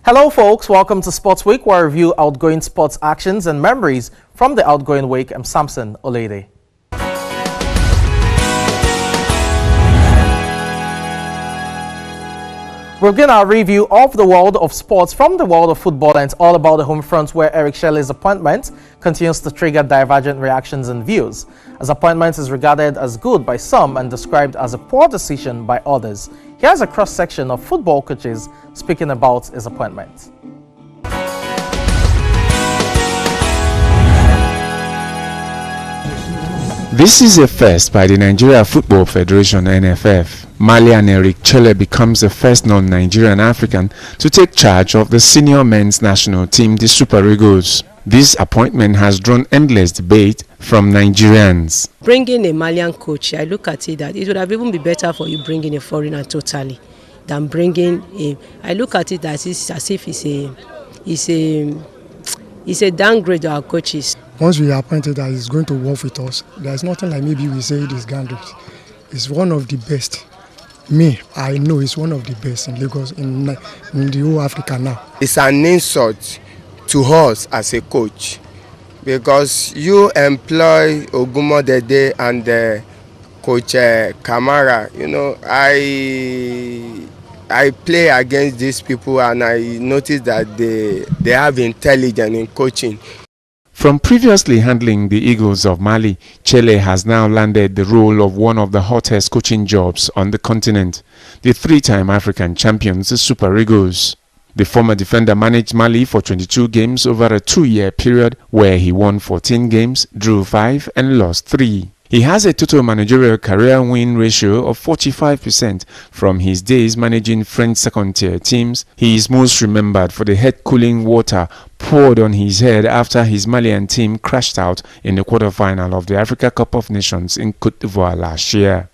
Hello folks, welcome to Sports Week, where I review outgoing sports actions and memories from the outgoing week. I'm Samson Olede. We'll begin our review of the world of sports from the world of football, and it's all about the home front, where Eric Chelle's appointment continues to trigger divergent reactions and views. His appointment is regarded as good by some and described as a poor decision by others. Here's a cross-section of football coaches speaking about his appointment. This is a first by the Nigeria Football Federation (NFF). Malian Eric Chelle becomes the first non-Nigerian African to take charge of the senior men's national team, the Super Eagles. This appointment has drawn endless debate from Nigerians. Bringing a Malian coach, I look at it that it would have even been better for you bringing a foreigner totally than bringing a. I look at it as if it's a downgrade of our coaches. Once we are appointed that he's going to work with us, there's nothing like maybe we say it is downgrade. It's one of the best. I know it's one of the best in Lagos, in the whole Africa now. It's an insult to us as a coach, because you employ Ogumodede and Coach Kamara. You know, I play against these people and I notice that they have intelligence in coaching. From previously handling the Eagles of Mali, Chelle has now landed the role of one of the hottest coaching jobs on the continent, the three-time African champions, the Super Eagles. The former defender managed Mali for 22 games over a 2-year period, where he won 14 games, drew 5 and lost 3. He has a total managerial career win ratio of 45% from his days managing French second-tier teams. He is most remembered for the head-cooling water poured on his head after his Malian team crashed out in the quarter-final of the Africa Cup of Nations in Côte d'Ivoire last year.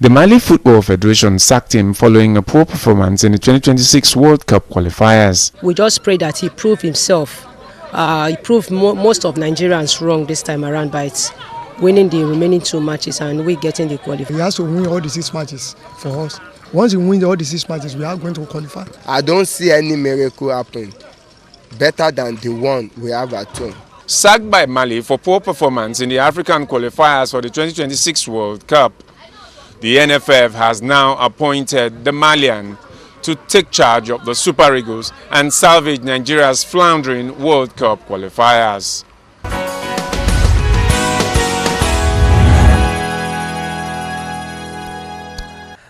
The Mali Football Federation sacked him following a poor performance in the 2026 World Cup qualifiers. We just pray that he prove himself. He proved most of Nigerians wrong this time around by winning the remaining 2 matches and we getting the qualifier. He has to win all the 6 matches for us. Once he wins all the 6 matches, we are going to qualify. I don't see any miracle happen better than the one we have at home. Sacked by Mali for poor performance in the African qualifiers for the 2026 World Cup, the NFF has now appointed the Malian to take charge of the Super Eagles and salvage Nigeria's floundering World Cup qualifiers.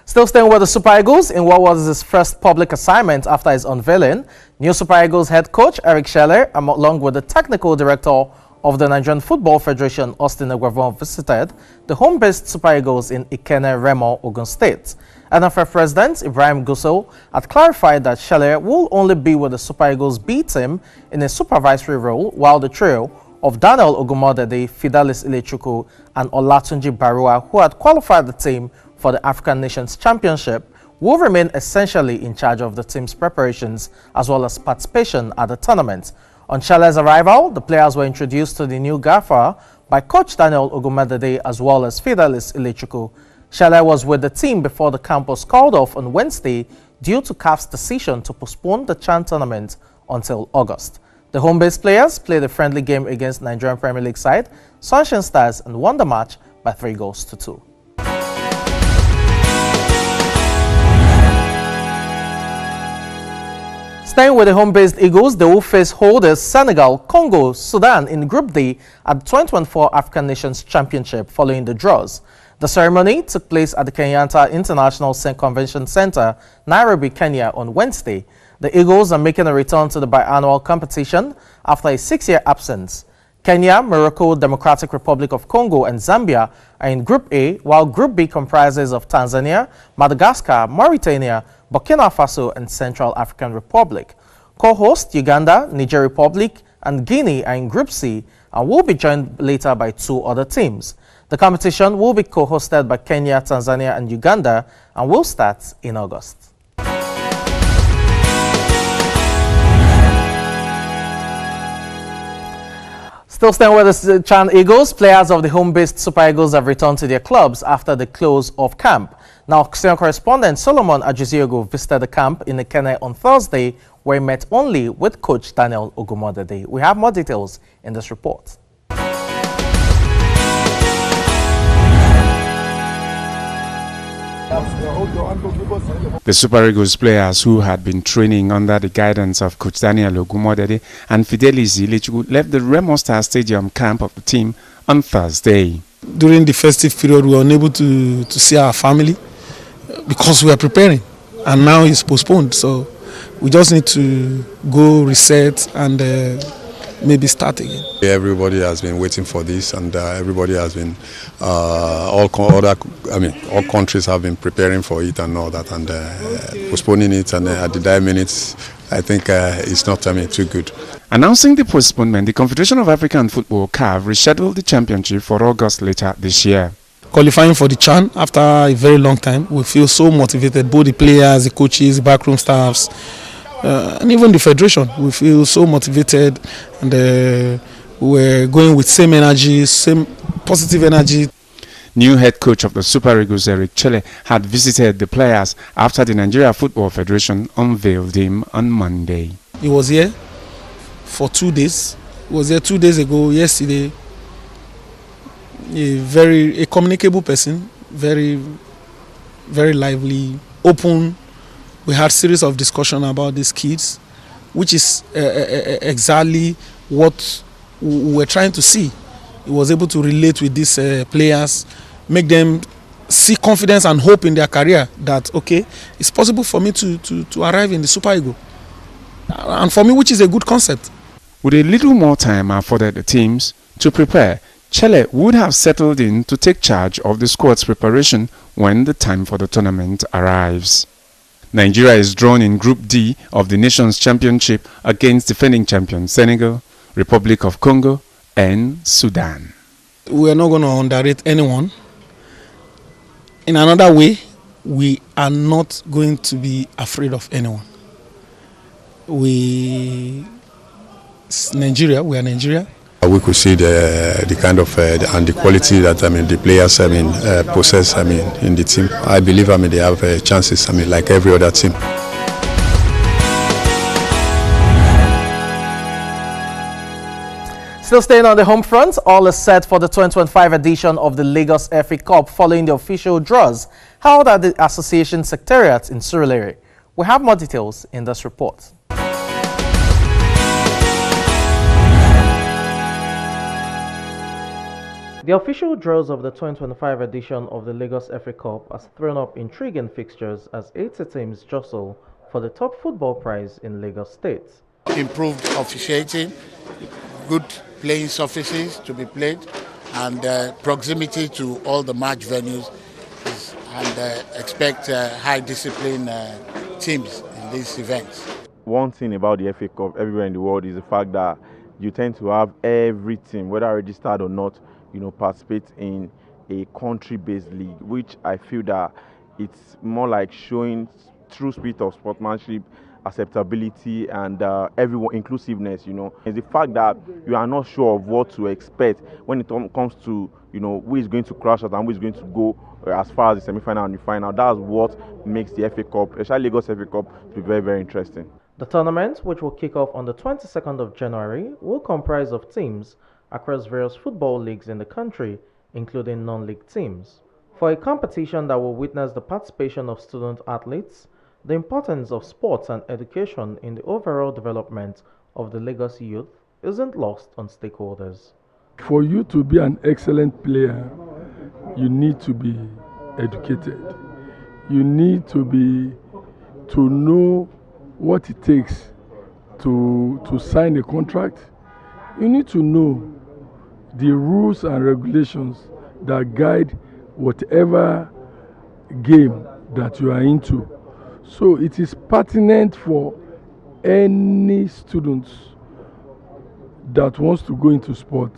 Still staying with the Super Eagles in what was his first public assignment after his unveiling, new Super Eagles head coach Eric Celle, along with the technical director of the Nigerian Football Federation, Austin Egwavon, visited the home-based Super Eagles in Ikenne, Remo, Ogun State. NFF President Ibrahim Gusso had clarified that Chelle will only be with the Super Eagles B team in a supervisory role, while the trio of Daniel Ogumodede, Fidelis Ilechukwu, and Olatunji Barua, who had qualified the team for the African Nations Championship, will remain essentially in charge of the team's preparations as well as participation at the tournament. On Chelle's arrival, the players were introduced to the new gaffer by coach Daniel Ogumodede as well as Fidelis Ilechukwu. Chelle was with the team before the camp was called off on Wednesday due to CAF's decision to postpone the CHAN tournament until August. The home-based players played a friendly game against Nigerian Premier League side Sunshine Stars and won the match by 3-2. Staying with the home-based Eagles, they will face holders Senegal, Congo, Sudan in Group D at the 2024 African Nations Championship following the draws. The ceremony took place at the Kenyatta International Convention Center, Nairobi, Kenya on Wednesday. The Eagles are making a return to the biannual competition after a 6-year absence. Kenya, Morocco, Democratic Republic of Congo, and Zambia are in Group A, while Group B comprises of Tanzania, Madagascar, Mauritania, Burkina Faso, and Central African Republic. Co-host Uganda, Niger Republic, and Guinea are in Group C and will be joined later by 2 other teams. The competition will be co-hosted by Kenya, Tanzania, and Uganda and will start in August. Still staying with the CHAN Eagles, players of the home-based Super Eagles have returned to their clubs after the close of camp. Now, senior correspondent Solomon Ajiziogo visited the camp in Ikenne on Thursday, where he met only with coach Daniel Ogumodede. We have more details in this report. The Super Eagles players who had been training under the guidance of coach Daniel Ogumodede and Fidelis Ilechukwu left the Remo Star Stadium camp of the team on Thursday. During the festive period, we were unable to see our family because we are preparing, and now it's postponed. So we just need to go reset and maybe start again. Everybody has been waiting for this, and everybody has been all countries have been preparing for it and all that, and postponing it, and at the dying minutes, I think it's not too good. Announcing the postponement, the Confederation of African Football (CAF) rescheduled the championship for August later this year. Qualifying for the CHAN after a very long time, we feel so motivated, both the players, the coaches, the backroom staffs, and even the federation. We feel so motivated, and we're going with same energy, same positive energy. New head coach of the Super Eagles, Chelle, had visited the players after the Nigeria Football Federation unveiled him on Monday. He was here for 2 days. He was here 2 days ago, yesterday. A communicable person, very lively, open. We had a series of discussion about these kids, which is exactly what we were trying to see. He was able to relate with these players, make them see confidence and hope in their career that, okay, it's possible for me to arrive in the Super Eagle. And for me, which is a good concept. With a little more time afforded the teams to prepare, Chelle would have settled in to take charge of the squad's preparation when the time for the tournament arrives. Nigeria is drawn in Group D of the Nations Championship against defending champions Senegal, Republic of Congo, and Sudan. We are not going to underrate anyone. In another way, we are not going to be afraid of anyone. Nigeria, we are Nigeria. We could see the kind of and the quality that the players possess in the team. I believe they have chances like every other team. Still staying on the home front, all is set for the 2025 edition of the Lagos FA Cup following the official draws held at the Association Secretariat in Surulere. We have more details in this report. The official draws of the 2025 edition of the Lagos FA Cup has thrown up intriguing fixtures as 80 teams jostle for the top football prize in Lagos State. Improved officiating, good playing surfaces to be played, and proximity to all the match venues, and expect high discipline teams in these events. One thing about the FA Cup everywhere in the world is the fact that you tend to have every team, whether registered or not, participate in a country-based league, which I feel that it's more like showing true spirit of sportsmanship, acceptability, and everyone inclusiveness. It's the fact that you are not sure of what to expect when it comes to who is going to crash out and who is going to go as far as the semi-final and the final. That's what makes the FA Cup, especially Lagos FA Cup, to be very, very interesting. The tournament, which will kick off on the 22nd of January, will comprise of teams across various football leagues in the country, including non-league teams. For a competition that will witness the participation of student athletes, the importance of sports and education in the overall development of the Lagos youth isn't lost on stakeholders. For you to be an excellent player, you need to be educated. You need to know what it takes to sign a contract. You need to know the rules and regulations that guide whatever game that you are into. So it is pertinent for any student that wants to go into sport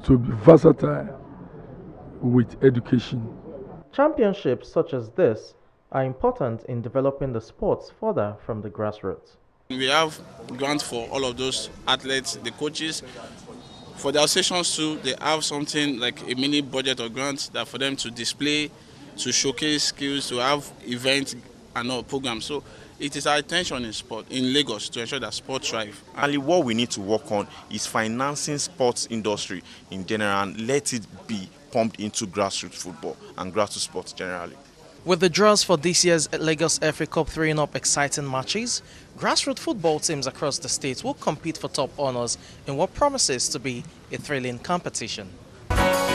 to be versatile with education. Championships such as this are important in developing the sports further from the grassroots. We have grants for all of those athletes, the coaches. For the associations too, they have something like a mini budget or grants that for them to display to showcase skills, to have events and all programs. So it is our intention in sport, in Lagos, to ensure that sport thrive. And what we need to work on is financing sports industry in general and let it be pumped into grassroots football and grassroots sports generally. With the draws for this year's Lagos FA Cup throwing up exciting matches, grassroots football teams across the state will compete for top honors in what promises to be a thrilling competition.